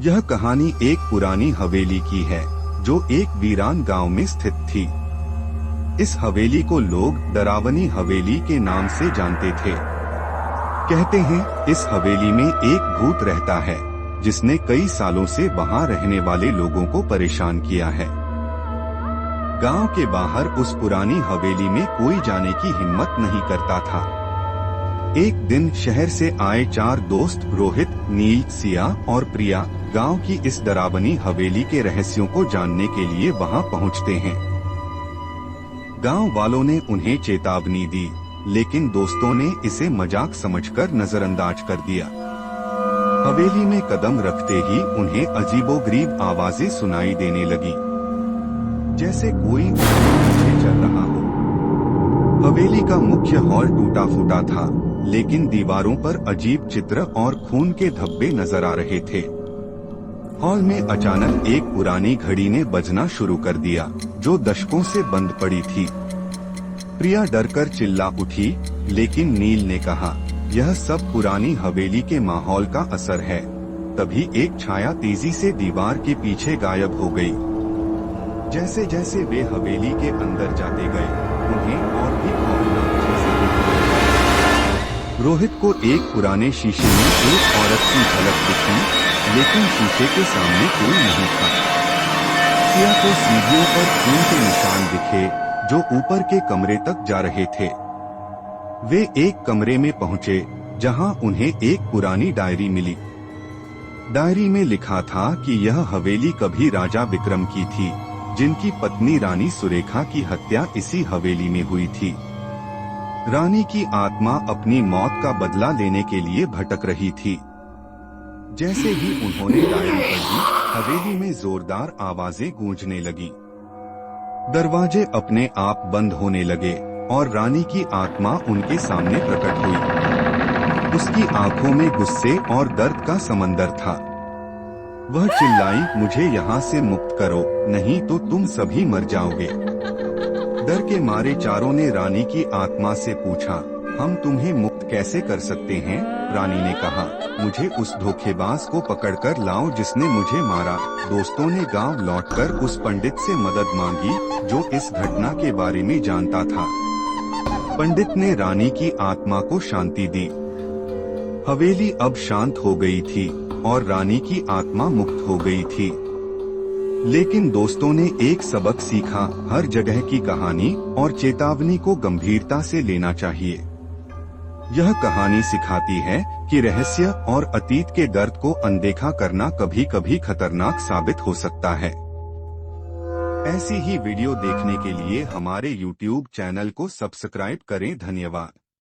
यह कहानी एक पुरानी हवेली की है जो एक वीरान गांव में स्थित थी। इस हवेली को लोग डरावनी हवेली के नाम से जानते थे। कहते हैं इस हवेली में एक भूत रहता है जिसने कई सालों से वहां रहने वाले लोगों को परेशान किया है। गांव के बाहर उस पुरानी हवेली में कोई जाने की हिम्मत नहीं करता था। एक दिन शहर से आए 4 दोस्त रोहित, नील, सिया और प्रिया गांव की इस डरावनी हवेली के रहस्यों को जानने के लिए वहां पहुंचते हैं। गांव वालों ने उन्हें चेतावनी दी, लेकिन दोस्तों ने इसे मजाक समझकर नजरअंदाज कर दिया। हवेली में कदम रखते ही उन्हें अजीबोगरीब आवाजें सुनाई देने लगी, जैसे कोई पीछे चल रहा हो। हवेली का मुख्य हॉल टूटा फूटा था, लेकिन दीवारों पर अजीब चित्र और खून के धब्बे नजर आ रहे थे। हॉल में अचानक एक पुरानी घड़ी ने बजना शुरू कर दिया, जो दशकों से बंद पड़ी थी। प्रिया डरकर चिल्ला उठी, लेकिन नील ने कहा, यह सब पुरानी हवेली के माहौल का असर है। तभी एक छाया तेजी से दीवार के पीछे गायब हो गई। जैसे जैसे वे हवेली के अंदर जाते गए, उन्हें और भी खौफनाक चीजें दिखती गईं। रोहित को एक पुराने शीशे में एक औरत की झलक दिखी, लेकिन शीशे के सामने कोई नहीं था। सिया को सीढ़ियों पर खून के निशान दिखे, जो ऊपर के कमरे तक जा रहे थे। वे एक कमरे में पहुंचे, जहां उन्हें एक पुरानी डायरी मिली। डायरी में लिखा था कि यह हवेली कभी राजा विक्रम की थी, जिनकी पत्नी रानी सुरेखा की हत्या इसी हवेली में हुई थी। रानी की आत्मा अपनी मौत का बदला लेने के लिए भटक रही थी। जैसे ही उन्होंने डायरी पढ़ी, हवेली में जोरदार आवाजें गूंजने लगी। दरवाजे अपने आप बंद होने लगे और रानी की आत्मा उनके सामने प्रकट हुई। उसकी आंखों में गुस्से और दर्द का समंदर था। वह चिल्लाई, मुझे यहाँ से मुक्त करो, नहीं तो तुम सभी मर जाओगे। डर के मारे चारों ने रानी की आत्मा से पूछा, हम तुम्हें मुक्त कैसे कर सकते हैं? रानी ने कहा, मुझे उस धोखेबाज को पकड़कर लाओ जिसने मुझे मारा। दोस्तों ने गांव लौटकर उस पंडित से मदद मांगी, जो इस घटना के बारे में जानता था। पंडित ने रानी की आत्मा को शांति दी। हवेली अब शांत हो गई थी और रानी की आत्मा मुक्त हो गई थी। लेकिन दोस्तों ने एक सबक सीखा, हर जगह की कहानी और चेतावनी को गंभीरता से लेना चाहिए। यह कहानी सिखाती है कि रहस्य और अतीत के दर्द को अनदेखा करना कभी कभी खतरनाक साबित हो सकता है। ऐसी ही वीडियो देखने के लिए हमारे YouTube चैनल को सब्सक्राइब करें। धन्यवाद।